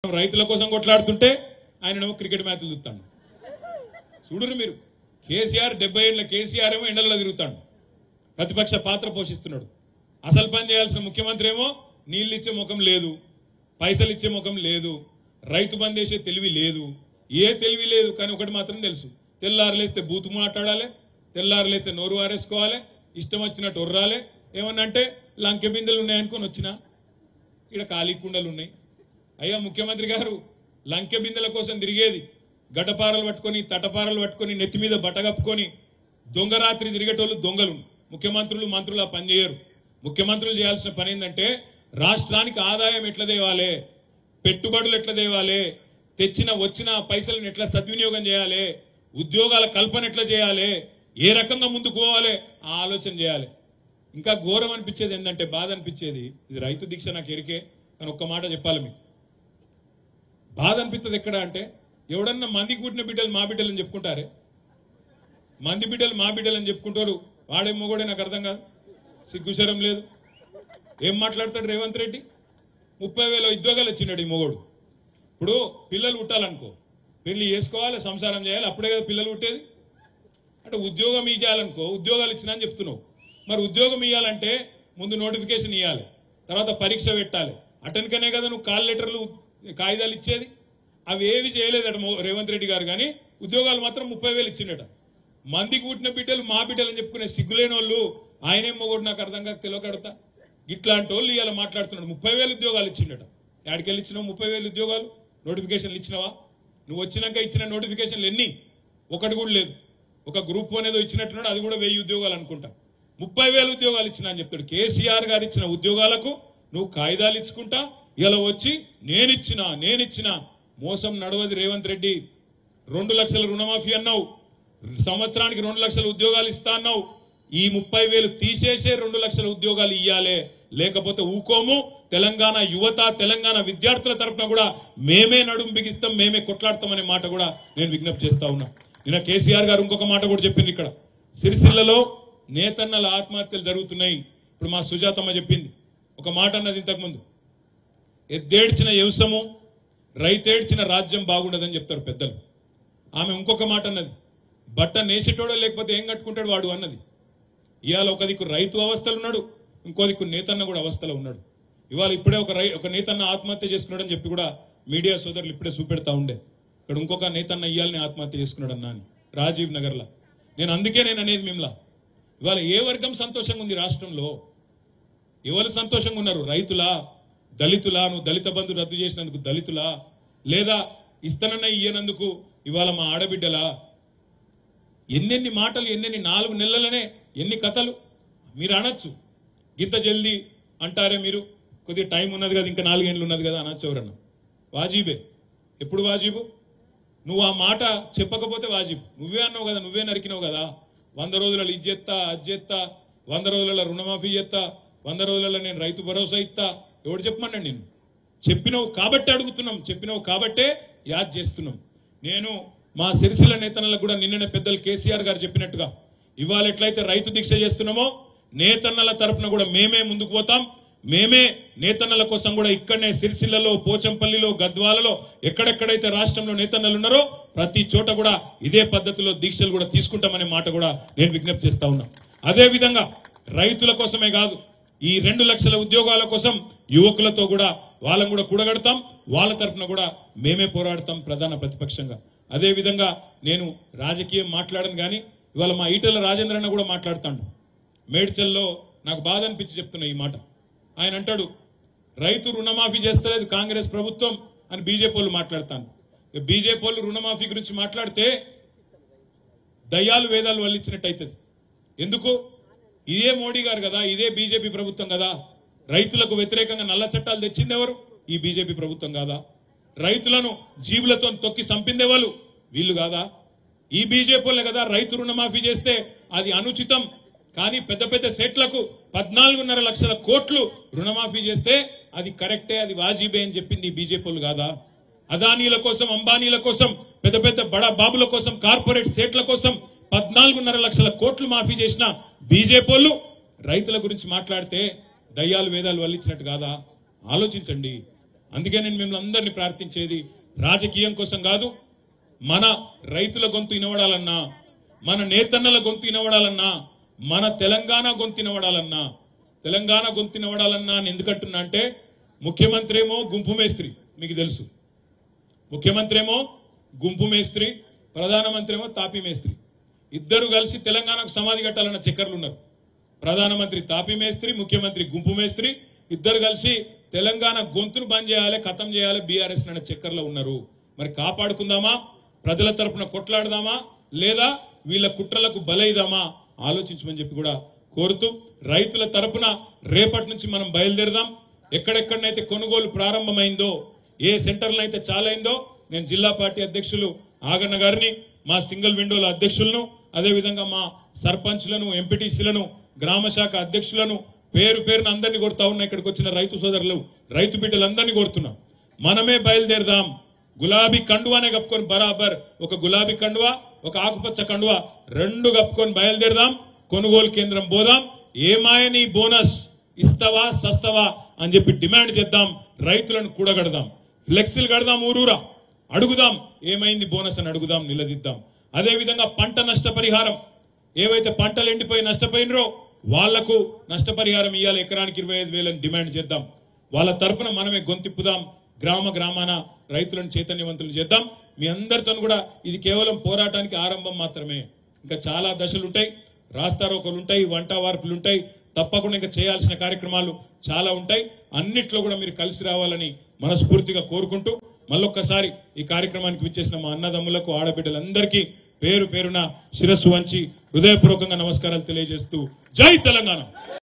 రైతుల కోసం కొట్లాడుతుంటే ఆయననేమో క్రికెట్ మ్యాచ్లు చూస్తాడు. చూడరు మీరు. కేసీఆర్ 70 ఏళ్ల కేసీఆర్ ఏమో ఎండల్లో తిరుగుతాడు, ప్రతిపక్ష పాత్ర పోషిస్తున్నాడు. అసలు పని చేయాల్సిన ముఖ్యమంత్రి ఏమో నీళ్ళు ఇచ్చే ముఖం లేదు, పైసలు ఇచ్చే ముఖం లేదు, రైతు బంద్ చేసే తెలివి లేదు, ఏ తెలివి లేదు. కానీ ఒకటి మాత్రం తెలుసు, తెల్లారులేస్తే బూతు మాట్లాడాలి, తెల్లారులేస్తే నోరు వారేసుకోవాలి, ఇష్టం వచ్చినట్టు ఒర్రాలి. ఏమన్నా అంటే లంకె బిందెలు ఉన్నాయనుకొని వచ్చినా ఇక్కడ ఖాళీ కుండలు ఉన్నాయి. అయ్యా ముఖ్యమంత్రి గారు, లంకె బిందెల కోసం తిరిగేది గడ్డపారలు పట్టుకొని తటపారలు పట్టుకొని నెత్తి మీద బట్టగప్పుకొని దొంగరాత్రి తిరిగేటోళ్ళు దొంగలు. ముఖ్యమంత్రులు మంత్రులు ఆ పని చేయరు. ముఖ్యమంత్రులు చేయాల్సిన పని ఏంటంటే రాష్ట్రానికి ఆదాయం ఎట్లా తేవాలి, పెట్టుబడులు ఎట్లా తేవాలి, వచ్చిన పైసలను ఎట్లా సద్వినియోగం చేయాలి, ఉద్యోగాల కల్పన ఎట్లా చేయాలి, ఏ రకంగా ముందుకు పోవాలి ఆ ఆలోచన చేయాలి. ఇంకా ఘోరం అనిపించేది ఏంటంటే, బాధ అనిపించేది, ఇది రైతు దీక్ష నాకు ఎరికే, కానీ ఒక్క మాట చెప్పాలి మీకు. బాధ అనిపిస్తుంది ఎక్కడ అంటే, ఎవడన్నా మందికి పుట్టిన బిడ్డలు మా బిడ్డలు అని చెప్పుకుంటారే, మంది బిడ్డలు మా బిడ్డలు అని చెప్పుకుంటారు. వాడేమో కూడా నాకు అర్థం కాదు, సిగ్గుశరం లేదు. ఏం మాట్లాడతాడు రేవంత్ రెడ్డి? 30,000 ఉద్యోగాలు వచ్చినాడు ఈ మొగోడు. ఇప్పుడు పిల్లలు పుట్టాలనుకో, పెళ్లి చేసుకోవాలి, సంసారం చేయాలి, అప్పుడే కదా పిల్లలు పుట్టేది. అంటే ఉద్యోగం ఇవ్వాలనుకో, ఉద్యోగాలు ఇచ్చినా అని చెప్తున్నావు. మరి ఉద్యోగం ఇవ్వాలంటే ముందు నోటిఫికేషన్ ఇవ్వాలి, తర్వాత పరీక్ష పెట్టాలి. అటెన్కనే కదా నువ్వు కాల్ లెటర్లు కాగితాలు ఇచ్చేది. అవి ఏవి చేయలేదట రేవంత్ రెడ్డి గారు. కానీ ఉద్యోగాలు మాత్రం 30,000 ఇచ్చిండట. మందికి పుట్టిన బిడ్డలు మా బిడ్డలు అని చెప్పుకునే సిగ్గులేని వాళ్ళు ఆయనేమో కూడా నాకు అర్థం కాక తెలియకడతా. ఇట్లాంటి వాళ్ళు ఇవాళ మాట్లాడుతున్నాడు. 30,000 ఉద్యోగాలు ఇచ్చిండట. ఎక్కడికెళ్ళి ఇచ్చినావు 30,000 ఉద్యోగాలు? నోటిఫికేషన్లు ఇచ్చినావా? నువ్వు వచ్చినాక ఇచ్చిన నోటిఫికేషన్లు ఎన్ని? ఒకటి కూడా లేదు. ఒక గ్రూప్ అనేదో ఇచ్చినట్టున్నాడు, అది కూడా 1000 ఉద్యోగాలు అనుకుంటా. 30,000 ఉద్యోగాలు ఇచ్చినా అని చెప్తాడు. కేసీఆర్ గారు ఇచ్చిన ఉద్యోగాలకు నువ్వు కాగితాలు ఇచ్చుకుంటా ఇలా వచ్చి నేనిచ్చిన మోసం నడవది రేవంత్ రెడ్డి. 2 లక్షల రుణమాఫీ అన్నావు, సంవత్సరానికి 2 లక్షల ఉద్యోగాలు ఇస్తా అన్నావు. ఈ 30,000 తీసేసే 2 లక్షల ఉద్యోగాలు ఇయ్యాలే, లేకపోతే ఊకోము. తెలంగాణ యువత, తెలంగాణ విద్యార్థుల తరఫున కూడా మేమే నడుం బిగిస్తాం, మేమే కొట్లాడతామనే మాట కూడా నేను విజ్ఞప్తి చేస్తా ఉన్నా. నిన్న కేసీఆర్ గారు ఇంకొక మాట కూడా చెప్పింది. ఇక్కడ సిరిసిల్లలో నేతన్నల ఆత్మహత్యలు జరుగుతున్నాయి. ఇప్పుడు మా సుజాతమ్మ చెప్పింది ఒక మాట అన్నది ఇంతకుముందు, ఎద్దేడ్చిన వ్యవసము రైతేడ్చిన రాజ్యం బాగుండదని చెప్తారు పెద్దలు. ఆమె ఇంకొక మాట అన్నది, బట్ట నేసేటోడో లేకపోతే ఏం కట్టుకుంటాడు వాడు అన్నది. ఇవాళ ఒక దిక్కు రైతు అవస్థలు ఉన్నాడు, ఇంకో దిక్కు నేతన్న కూడా అవస్థలో ఉన్నాడు. ఇవాళ ఇప్పుడే ఒక నేతన్న ఆత్మహత్య చేసుకున్నాడని చెప్పి కూడా మీడియా సోదరులు ఇప్పుడే చూపెడతా ఉండే. ఇక్కడ ఇంకొక నేతన్న ఇయ్యాలని ఆత్మహత్య చేసుకున్నాడు అన్నా అని రాజీవ్ నగర్లో. అందుకే నేను అనేది మిమ్మల్ని, ఇవాళ ఏ వర్గం సంతోషంగా ఉంది రాష్ట్రంలో? ఎవరు సంతోషంగా ఉన్నారు? రైతులా, దళితులా? నువ్వు దళిత బంధు రద్దు చేసినందుకు దళితులా, లేదా ఇస్తనన్న ఇయ్యనందుకు ఇవాళ మా ఆడబిడ్డలా? ఎన్నెన్ని మాటలు, ఎన్నెన్ని 4 నెలలనే ఎన్ని కథలు మీరు అనొచ్చు. గింత జల్దీ అంటారే మీరు, కొద్దిగా టైం ఉన్నది కదా, ఇంకా 4 ఏళ్ళు ఉన్నది కదా అనొచ్చు. ఎవరన్నా వాజీబే. ఎప్పుడు వాజీబు? నువ్వు ఆ మాట చెప్పకపోతే వాజీబు. నువ్వే అన్నావు కదా, నువ్వే నరికినావు కదా. 100 రోజులలో ఇది చేస్తా, అది చేస్తా, 100 రోజులలో రుణమాఫీ చేస్తా, 100 రోజులలో నేను రైతు భరోసా ఇస్తా. ఎవడు చెప్పమన్నాడు? నేను చెప్పినవు కాబట్టి అడుగుతున్నాం, చెప్పినవు కాబట్టే యాద్ చేస్తున్నాం. నేను మా సిరిసిల్ల నేతన్నలకు కూడా నిన్ననే పెద్దలు కేసీఆర్ గారు చెప్పినట్టుగా ఇవాళ ఎట్లయితే రైతు దీక్ష చేస్తున్నామో, నేతన్నల తరఫున కూడా మేమే ముందుకు పోతాం. మేమే నేతన్నల కోసం కూడా ఇక్కడనే సిరిసిల్లలో, పోచంపల్లిలో, గద్వాలలో, ఎక్కడెక్కడైతే రాష్ట్రంలో నేతన్నలు ఉన్నారో ప్రతి చోట కూడా ఇదే పద్ధతిలో దీక్షలు కూడా తీసుకుంటామనే మాట కూడా నేను విజ్ఞప్తి చేస్తా ఉన్నా. అదే విధంగా రైతుల కోసమే కాదు, ఈ 2 లక్షల ఉద్యోగాల కోసం యువకులతో కూడా వాళ్ళని కూడా కూడగడతాం. వాళ్ళ తరఫున కూడా మేమే పోరాడతాం ప్రధాన ప్రతిపక్షంగా. అదే విధంగా నేను రాజకీయం మాట్లాడను, కానీ ఇవాళ మా ఈటెల రాజేంద్రన్న కూడా మాట్లాడుతాడు. మేడ్చల్లో నాకు బాధ అనిపించి చెప్తున్నా ఈ మాట. ఆయన అంటాడు, రైతు రుణమాఫీ చేస్తలేదు కాంగ్రెస్ ప్రభుత్వం అని బీజేపీ వాళ్ళు మాట్లాడతాను. బీజేపీ వాళ్ళు రుణమాఫీ గురించి మాట్లాడితే దయ్యాలు వేదాలు వల్లించినట్టు అవుతుంది. ఎందుకు? ఇదే మోడీ గారు కదా, ఇదే బీజేపీ ప్రభుత్వం కదా. రైతులకు వ్యతిరేకంగా నల్ల చట్టాలు తెచ్చింది ఎవరు? ఈ బీజేపీ ప్రభుత్వం కాదా? రైతులను జీవులతో తొక్కి చంపిందేవాళ్ళు వీళ్ళు కాదా? ఈ బీజేపీ వాళ్ళే కదా. రైతు రుణమాఫీ చేస్తే అది అనుచితం, కానీ పెద్ద పెద్ద సెట్లకు 14.5 లక్షల కోట్లు రుణమాఫీ చేస్తే అది కరెక్టే, అది వాజిబే అని చెప్పింది బీజేపీ వాళ్ళు కాదా? అదానీల కోసం, అంబానీల కోసం, పెద్ద పెద్ద బడా బాబుల కోసం, కార్పొరేట్ సెట్ల కోసం 14.5 లక్షల కోట్లు మాఫీ చేసిన బీజేపీ వాళ్ళు రైతుల గురించి మాట్లాడితే దయ్యాలు వేదాలు వల్లించినట్టు కాదా? ఆలోచించండి. అందుకే నేను మిమ్మల్ని అందరినీ ప్రార్థించేది రాజకీయం కోసం కాదు, మన రైతుల గొంతు వినవడాలన్నా, మన నేతన్నల గొంతు వినవడాలన్నా, మన తెలంగాణ గొంతు వినవడాలన్నా, తెలంగాణ గొంతు వినవడాలన్నా అని ఎందుకంటున్నా అంటే ముఖ్యమంత్రి ఏమో గుంపు మేస్త్రి, మీకు తెలుసు. ముఖ్యమంత్రి ఏమో గుంపు మేస్త్రి, ప్రధానమంత్రి ఏమో తాపీ మేస్త్రి. ఇద్దరు కలిసి తెలంగాణకు సమాధి కట్టాలన్న చక్కర్లు ఉన్నారు. ప్రధానమంత్రి తాపీ మేస్త్రి, ముఖ్యమంత్రి గుంపు మేస్త్రి, ఇద్దరు కలిసి తెలంగాణ గొంతును బంద్ చేయాలి, ఖతం చేయాలి బీఆర్ఎస్ అన్న చక్కర్లో ఉన్నారు. మరి కాపాడుకుందామా, ప్రజల తరపున కొట్లాడదామా, లేదా వీళ్ళ కుట్రలకు బలైదామా ఆలోచించమని చెప్పి కూడా కోరుతూ, రైతుల తరపున రేపటి నుంచి మనం బయలుదేరదాం. ఎక్కడెక్కడనైతే కొనుగోలు ప్రారంభమైందో, ఏ సెంటర్లో అయితే చాలైందో, నేను జిల్లా పార్టీ అధ్యక్షులు ఆగన్న గారిని, మా సింగిల్ విండోల అధ్యక్షులను, అదేవిధంగా మా సర్పంచ్లను, ఎంపీటీసీలను, గ్రామ శాఖ అధ్యక్షులను పేరు పేరున అందరినీ కొడతా ఉన్నా. ఇక్కడికి వచ్చిన రైతు సోదరులు, రైతు బిడ్డలందరినీ కొడుతున్నాం. మనమే బయలుదేరదాం. గులాబీ కండువానే కప్పుకొని, బరాబర్ ఒక గులాబీ కండువా, ఒక ఆకుపచ్చ కండువా రెండు కప్పుకొని బయలుదేరదాం. కొనుగోలు కేంద్రం పోదాం. ఏమాయని బోనస్ ఇస్తావా సస్తవా అని చెప్పి డిమాండ్ చేద్దాం. రైతులను కూడగడదాం, ఫ్లెక్సీలు కడదాం, ఊరూరా అడుగుదాం, ఏమైంది బోనస్ అని అడుగుదాం, నిలదీద్దాం. అదేవిధంగా పంట నష్టపరిహారం, ఏవైతే పంటలు ఎండిపోయి నష్టపోయినరో వాళ్లకు నష్టపరిహారం ఇవ్వాలి, ఎకరానికి 25,000 అని డిమాండ్ చేద్దాం. వాళ్ళ తరఫున మనమే గొంతిప్పుదాం. గ్రామ గ్రామాన రైతులను చైతన్యవంతులు చేద్దాం. మీ అందరితో కూడా ఇది కేవలం పోరాటానికి ఆరంభం మాత్రమే. ఇంకా చాలా దశలుంటాయి, రాస్తారోకలుంటాయి, వంట వార్పులుంటాయి, తప్పకుండా ఇంకా చేయాల్సిన కార్యక్రమాలు చాలా ఉంటాయి. అన్నిట్లో కూడా మీరు కలిసి రావాలని మనస్ఫూర్తిగా కోరుకుంటూ, మళ్ళొక్కసారి ఈ కార్యక్రమానికి విచ్చేసిన మా అన్నదమ్ములకు, ఆడబిడ్డలందరికీ పేరు పేరున శిరస్సు వంచి హృదయపూర్వకంగా నమస్కారాలు తెలియజేస్తూ జై తెలంగాణ.